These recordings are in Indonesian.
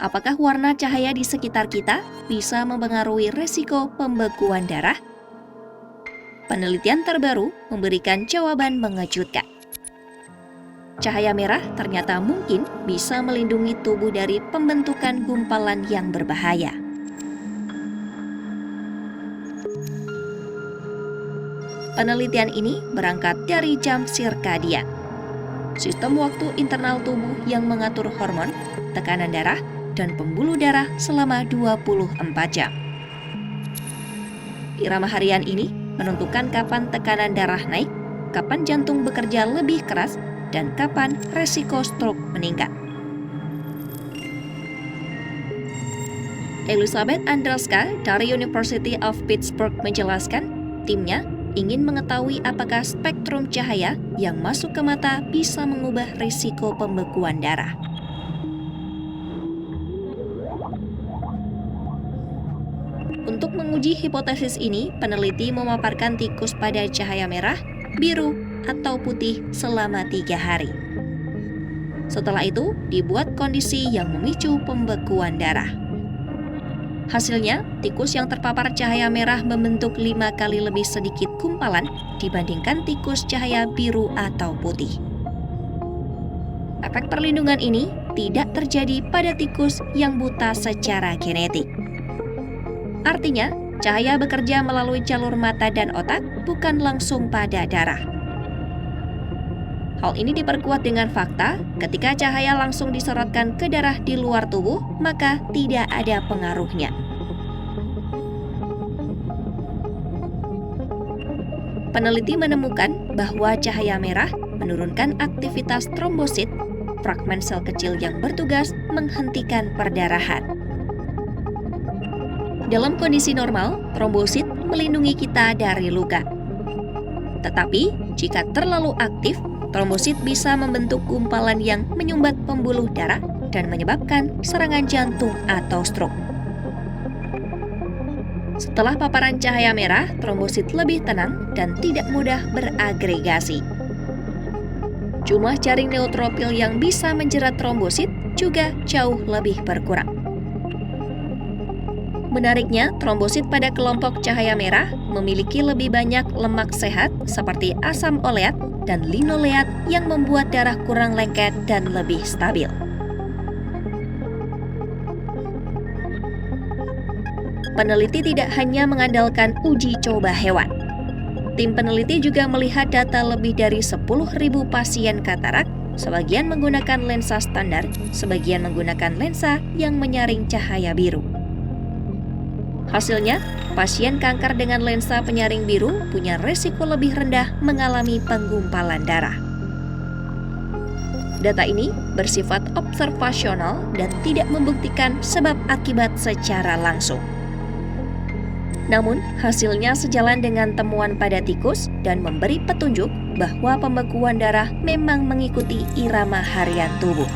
Apakah warna cahaya di sekitar kita bisa mempengaruhi resiko pembekuan darah? Penelitian terbaru memberikan jawaban mengejutkan. Cahaya merah ternyata mungkin bisa melindungi tubuh dari pembentukan gumpalan yang berbahaya. Penelitian ini berangkat dari jam sirkadian, sistem waktu internal tubuh yang mengatur hormon, tekanan darah, dan pembuluh darah selama 24 jam. Irama harian ini menentukan kapan tekanan darah naik, kapan jantung bekerja lebih keras, dan kapan resiko stroke meningkat. Elizabeth Andrelska dari University of Pittsburgh menjelaskan, timnya ingin mengetahui apakah spektrum cahaya yang masuk ke mata bisa mengubah risiko pembekuan darah. Untuk menguji hipotesis ini, peneliti memaparkan tikus pada cahaya merah, biru, atau putih selama 3 hari. Setelah itu, dibuat kondisi yang memicu pembekuan darah. Hasilnya, tikus yang terpapar cahaya merah membentuk 5 kali lebih sedikit gumpalan dibandingkan tikus cahaya biru atau putih. Efek perlindungan ini tidak terjadi pada tikus yang buta secara genetik. Artinya, cahaya bekerja melalui jalur mata dan otak, bukan langsung pada darah. Hal ini diperkuat dengan fakta, ketika cahaya langsung diserotkan ke darah di luar tubuh, maka tidak ada pengaruhnya. Peneliti menemukan bahwa cahaya merah menurunkan aktivitas trombosit, fragmen sel kecil yang bertugas menghentikan perdarahan. Dalam kondisi normal, trombosit melindungi kita dari luka. Tetapi, jika terlalu aktif, trombosit bisa membentuk gumpalan yang menyumbat pembuluh darah dan menyebabkan serangan jantung atau stroke. Setelah paparan cahaya merah, trombosit lebih tenang dan tidak mudah beragregasi. Jumlah jaring neutrofil yang bisa menjerat trombosit juga jauh lebih berkurang. Menariknya, trombosit pada kelompok cahaya merah memiliki lebih banyak lemak sehat seperti asam oleat dan linoleat yang membuat darah kurang lengket dan lebih stabil. Peneliti tidak hanya mengandalkan uji coba hewan. Tim peneliti juga melihat data lebih dari 10.000 pasien katarak, sebagian menggunakan lensa standar, sebagian menggunakan lensa yang menyaring cahaya biru. Hasilnya, pasien kanker dengan lensa penyaring biru punya resiko lebih rendah mengalami penggumpalan darah. Data ini bersifat observasional dan tidak membuktikan sebab akibat secara langsung. Namun, hasilnya sejalan dengan temuan pada tikus dan memberi petunjuk bahwa pembekuan darah memang mengikuti irama harian tubuh.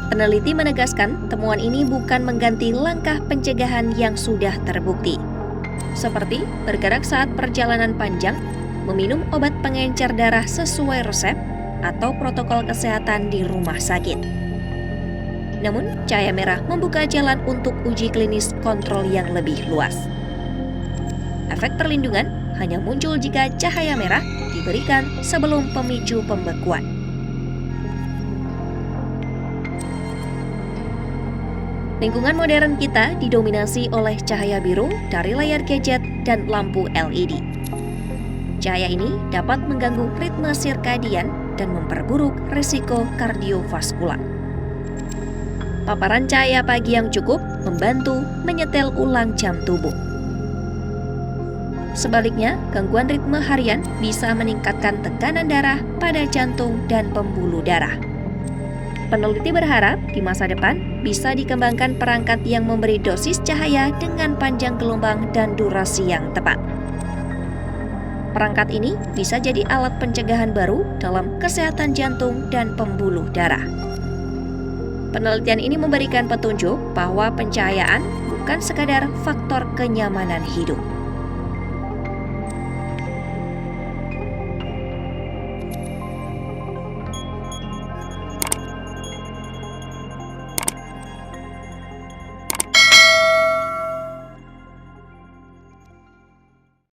Peneliti menegaskan temuan ini bukan mengganti langkah pencegahan yang sudah terbukti, seperti bergerak saat perjalanan panjang, meminum obat pengencer darah sesuai resep, atau protokol kesehatan di rumah sakit. Namun, cahaya merah membuka jalan untuk uji klinis kontrol yang lebih luas. Efek perlindungan hanya muncul jika cahaya merah diberikan sebelum pemicu pembekuan. Lingkungan modern kita didominasi oleh cahaya biru dari layar gadget dan lampu LED. Cahaya ini dapat mengganggu ritme sirkadian dan memperburuk risiko kardiovaskular. Paparan cahaya pagi yang cukup membantu menyetel ulang jam tubuh. Sebaliknya, gangguan ritme harian bisa meningkatkan tekanan darah pada jantung dan pembuluh darah. Peneliti berharap di masa depan bisa dikembangkan perangkat yang memberi dosis cahaya dengan panjang gelombang dan durasi yang tepat. Perangkat ini bisa jadi alat pencegahan baru dalam kesehatan jantung dan pembuluh darah. Penelitian ini memberikan petunjuk bahwa pencahayaan bukan sekadar faktor kenyamanan hidup.